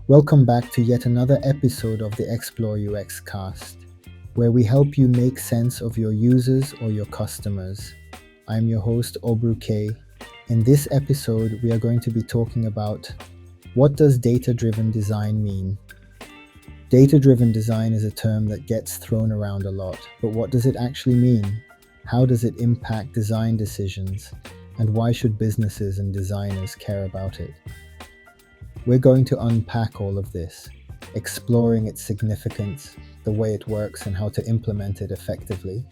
Welcome back to yet another episode of the xploreUXCast, where we help you make sense of your users or your customers. I'm your host, Obru K. In this episode, we are going to be talking about what does data-driven design mean? Data-driven design is a term that gets thrown around a lot, but what does it actually mean? How does it impact design decisions? And why should businesses and designers care about it? We're going to unpack all of this, exploring its significance, the way it works, and how to implement it effectively.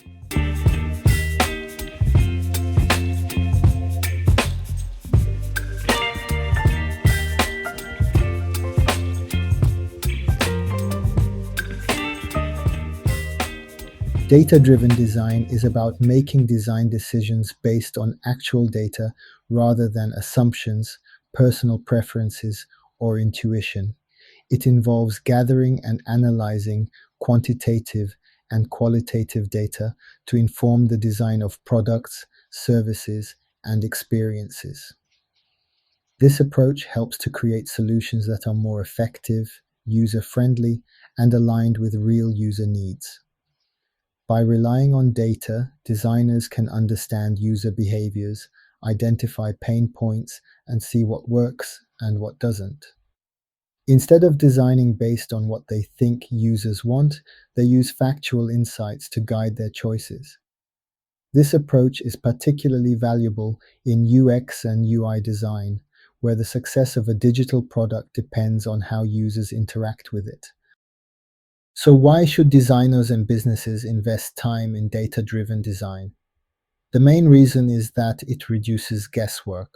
Data-driven design is about making design decisions based on actual data rather than assumptions, personal preferences, or intuition. It involves gathering and analyzing quantitative and qualitative data to inform the design of products, services, and experiences. This approach helps to create solutions that are more effective, user-friendly, and aligned with real user needs. By relying on data, designers can understand user behaviors, identify pain points, and see what works and what doesn't. Instead of designing based on what they think users want, they use factual insights to guide their choices. This approach is particularly valuable in UX and UI design, where the success of a digital product depends on how users interact with it. So why should designers and businesses invest time in data-driven design? The main reason is that it reduces guesswork.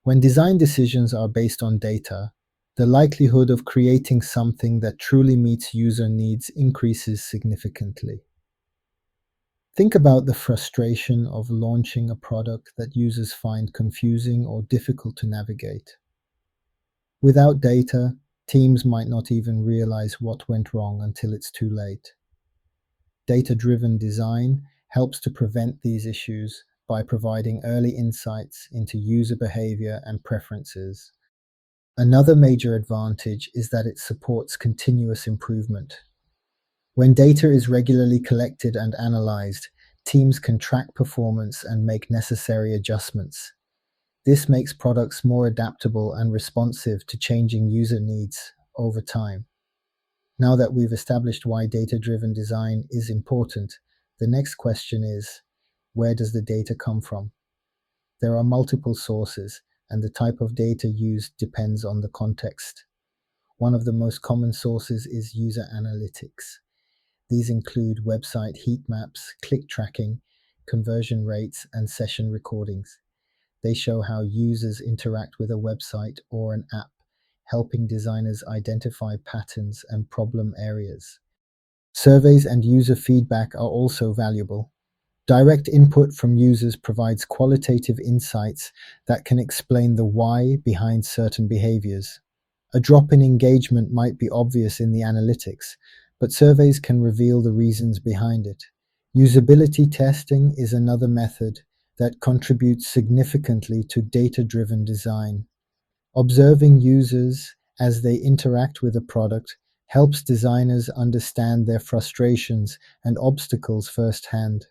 When design decisions are based on data, the likelihood of creating something that truly meets user needs increases significantly. Think about the frustration of launching a product that users find confusing or difficult to navigate. Without data, teams might not even realize what went wrong until it's too late. Data-driven design helps to prevent these issues by providing early insights into user behavior and preferences. Another major advantage is that it supports continuous improvement. When data is regularly collected and analyzed, teams can track performance and make necessary adjustments. This makes products more adaptable and responsive to changing user needs over time. Now that we've established why data-driven design is important, the next question is, where does the data come from? There are multiple sources, and the type of data used depends on the context. One of the most common sources is user analytics. These include website heat maps, click tracking, conversion rates, and session recordings. They show how users interact with a website or an app, helping designers identify patterns and problem areas. Surveys and user feedback are also valuable. Direct input from users provides qualitative insights that can explain the why behind certain behaviors. A drop in engagement might be obvious in the analytics, but surveys can reveal the reasons behind it. Usability testing is another method that contributes significantly to data-driven design. Observing users as they interact with a product helps designers understand their frustrations and obstacles firsthand.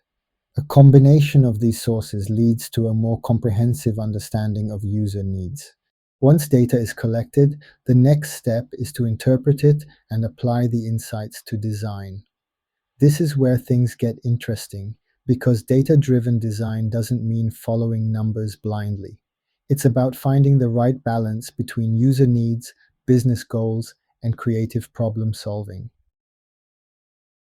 A combination of these sources leads to a more comprehensive understanding of user needs. Once data is collected, the next step is to interpret it and apply the insights to design. This is where things get interesting, because data-driven design doesn't mean following numbers blindly. It's about finding the right balance between user needs, business goals, and creative problem solving.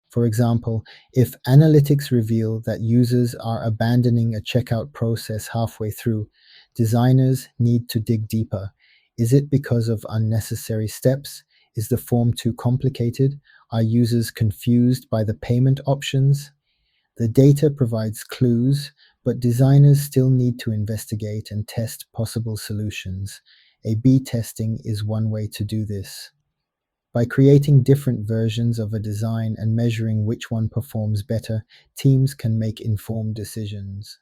For example, if analytics reveal that users are abandoning a checkout process halfway through, designers need to dig deeper. Is it because of unnecessary steps? Is the form too complicated? Are users confused by the payment options? The data provides clues, but designers still need to investigate and test possible solutions. A/B testing is one way to do this. By creating different versions of a design and measuring which one performs better, teams can make informed decisions.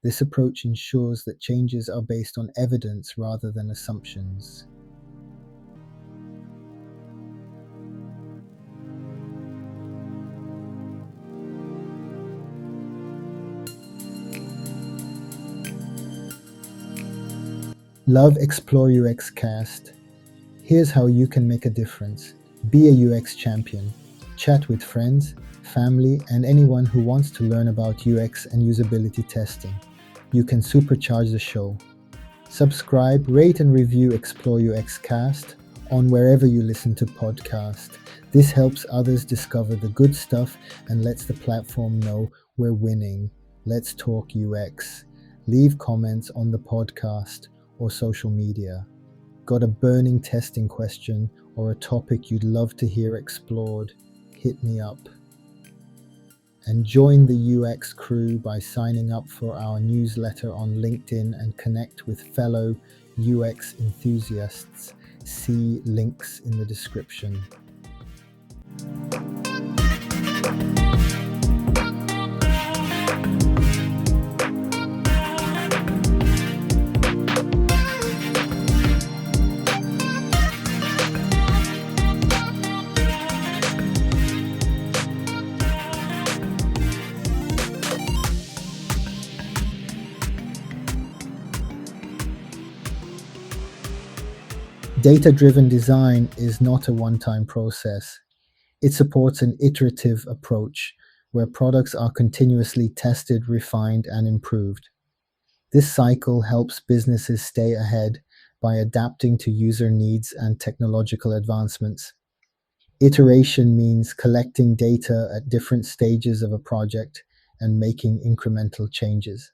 This approach ensures that changes are based on evidence rather than assumptions. Love xploreUXCast? Here's how you can make a difference. Be a UX champion. Chat with friends, family, and anyone who wants to learn about UX and usability testing. You can supercharge the show. Subscribe, rate, and review xploreUXCast on wherever you listen to podcasts. This helps others discover the good stuff and lets the platform know we're winning. Let's talk UX. Leave comments on the podcast or social media. Got a burning testing question or a topic you'd love to hear explored? Hit me up. And join the UX crew by signing up for our newsletter on LinkedIn and connect with fellow UX enthusiasts. See links in the description. Data-driven design is not a one-time process. It supports an iterative approach where products are continuously tested, refined, and improved. This cycle helps businesses stay ahead by adapting to user needs and technological advancements. Iteration means collecting data at different stages of a project and making incremental changes.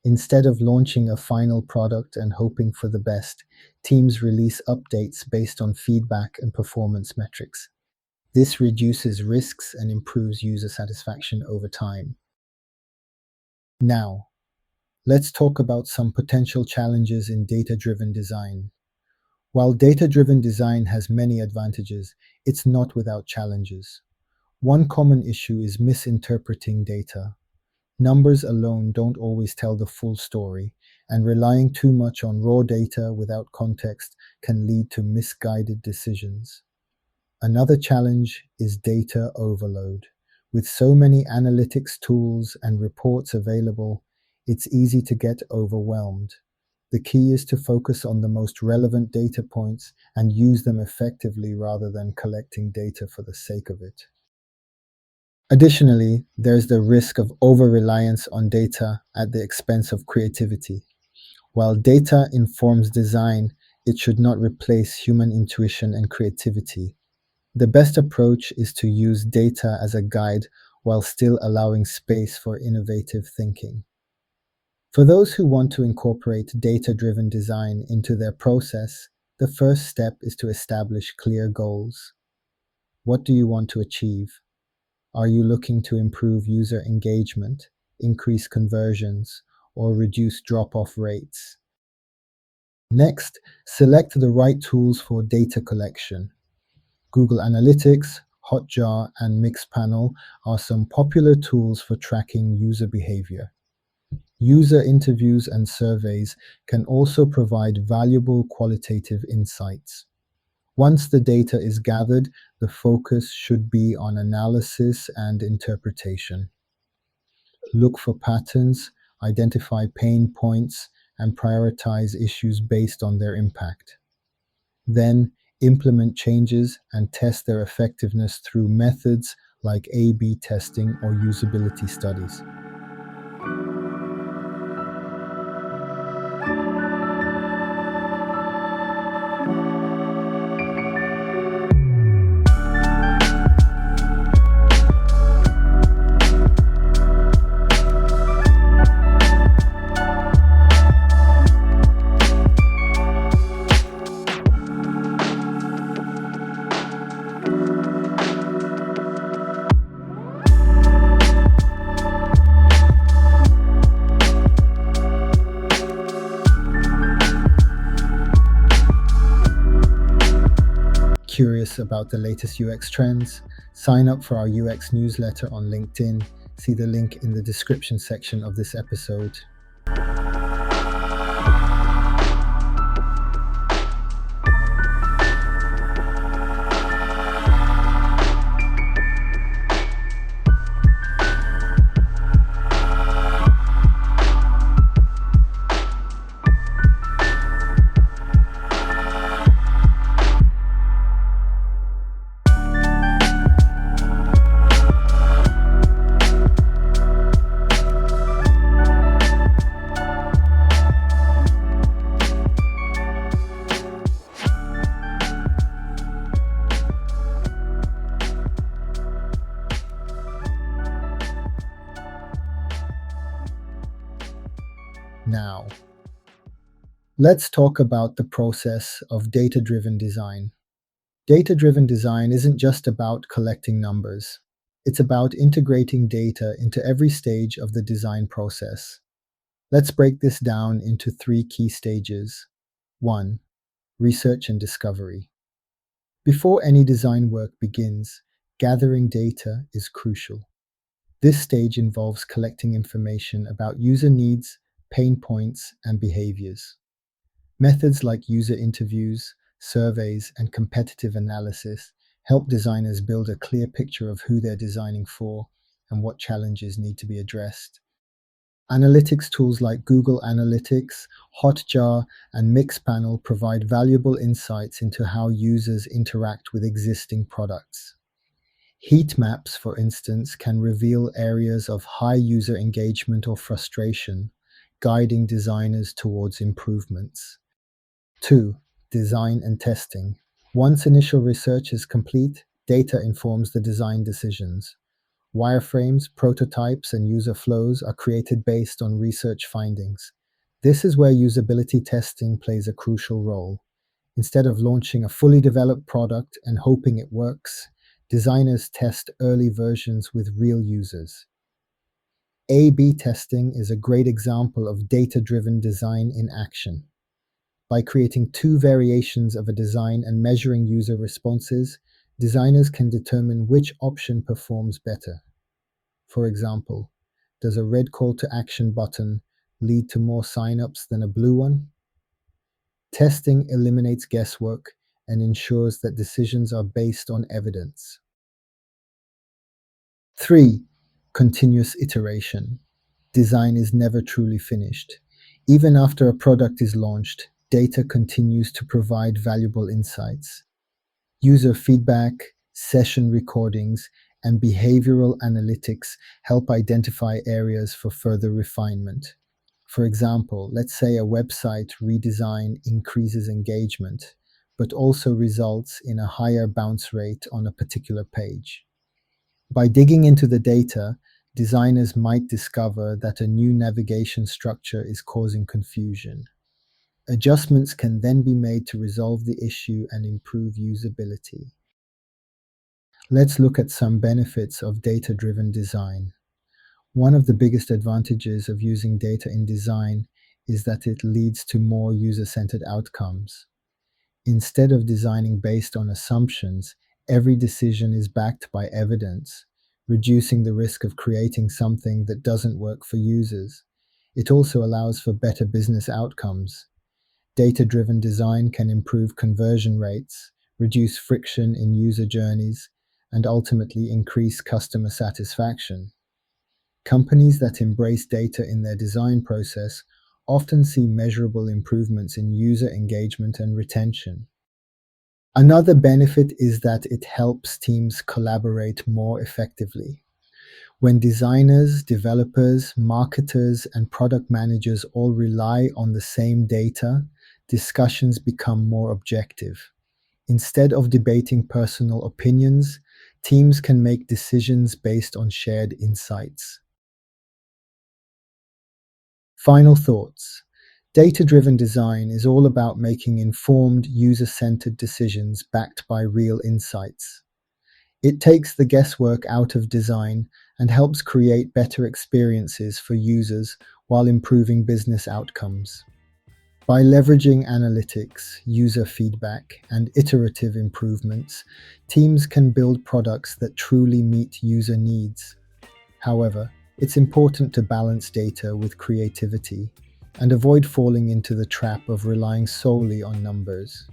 Instead of launching a final product and hoping for the best, teams release updates based on feedback and performance metrics. This reduces risks and improves user satisfaction over time. Now, let's talk about some potential challenges in data-driven design. While data-driven design has many advantages, it's not without challenges. One common issue is misinterpreting data. Numbers alone don't always tell the full story, and relying too much on raw data without context can lead to misguided decisions. Another challenge is data overload. With so many analytics tools and reports available, it's easy to get overwhelmed. The key is to focus on the most relevant data points and use them effectively rather than collecting data for the sake of it. Additionally, there's the risk of over-reliance on data at the expense of creativity. While data informs design, it should not replace human intuition and creativity. The best approach is to use data as a guide while still allowing space for innovative thinking. For those who want to incorporate data-driven design into their process, the first step is to establish clear goals. What do you want to achieve? Are you looking to improve user engagement, increase conversions, or reduce drop-off rates? Next, select the right tools for data collection. Google Analytics, Hotjar, and Mixpanel are some popular tools for tracking user behavior. User interviews and surveys can also provide valuable qualitative insights. Once the data is gathered, the focus should be on analysis and interpretation. Look for patterns, identify pain points, and prioritize issues based on their impact. Then, implement changes and test their effectiveness through methods like A/B testing or usability studies. Curious about the latest UX trends? Sign up for our UX newsletter on LinkedIn. See the link in the description section of this episode. now. Let's talk about the process of data-driven design. Data-driven design isn't just about collecting numbers. It's about integrating data into every stage of the design process. Let's break this down into three key stages. 1. Research and discovery. Before any design work begins, gathering data is crucial. This stage involves collecting information about user needs, pain points, and behaviors. Methods like user interviews, surveys, and competitive analysis help designers build a clear picture of who they're designing for and what challenges need to be addressed. Analytics tools like Google Analytics, Hotjar, and Mixpanel provide valuable insights into how users interact with existing products. Heat maps, for instance, can reveal areas of high user engagement or frustration, guiding designers towards improvements. 2. Design and testing. Once initial research is complete, data informs the design decisions. Wireframes, prototypes, and user flows are created based on research findings. This is where usability testing plays a crucial role. Instead of launching a fully developed product and hoping it works, designers test early versions with real users. A/B testing is a great example of data-driven design in action. By creating two variations of a design and measuring user responses, designers can determine which option performs better. For example, does a red call to action button lead to more signups than a blue one? Testing eliminates guesswork and ensures that decisions are based on evidence. 3. Continuous iteration. Design is never truly finished. Even after a product is launched, data continues to provide valuable insights. User feedback, session recordings, and behavioral analytics help identify areas for further refinement. For example, let's say a website redesign increases engagement, but also results in a higher bounce rate on a particular page. By digging into the data, designers might discover that a new navigation structure is causing confusion. Adjustments can then be made to resolve the issue and improve usability. Let's look at some benefits of data-driven design. One of the biggest advantages of using data in design is that it leads to more user-centered outcomes. Instead of designing based on assumptions, every decision is backed by evidence, reducing the risk of creating something that doesn't work for users. It also allows for better business outcomes. Data-driven design can improve conversion rates, reduce friction in user journeys, and ultimately increase customer satisfaction. Companies that embrace data in their design process often see measurable improvements in user engagement and retention. Another benefit is that it helps teams collaborate more effectively. When designers, developers, marketers, and product managers all rely on the same data, discussions become more objective. Instead of debating personal opinions, teams can make decisions based on shared insights. Final thoughts. Data-driven design is all about making informed, user-centered decisions backed by real insights. It takes the guesswork out of design and helps create better experiences for users while improving business outcomes. By leveraging analytics, user feedback, and iterative improvements, teams can build products that truly meet user needs. However, it's important to balance data with creativity and avoid falling into the trap of relying solely on numbers.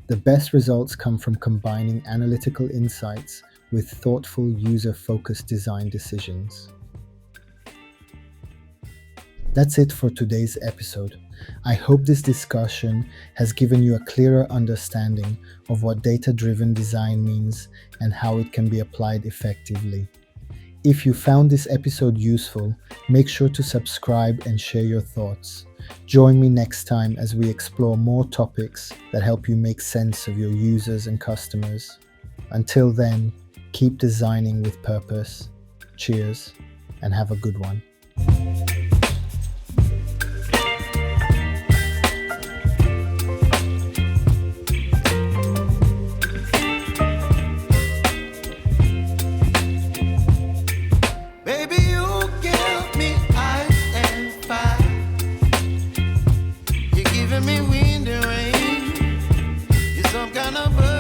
The best results come from combining analytical insights with thoughtful, user-focused design decisions. That's it for today's episode. I hope this discussion has given you a clearer understanding of what data-driven design means and how it can be applied effectively. If you found this episode useful, make sure to subscribe and share your thoughts. Join me next time as we explore more topics that help you make sense of your users and customers. Until then, keep designing with purpose. Cheers, and have a good one. wind and rain. You're some kind of bird.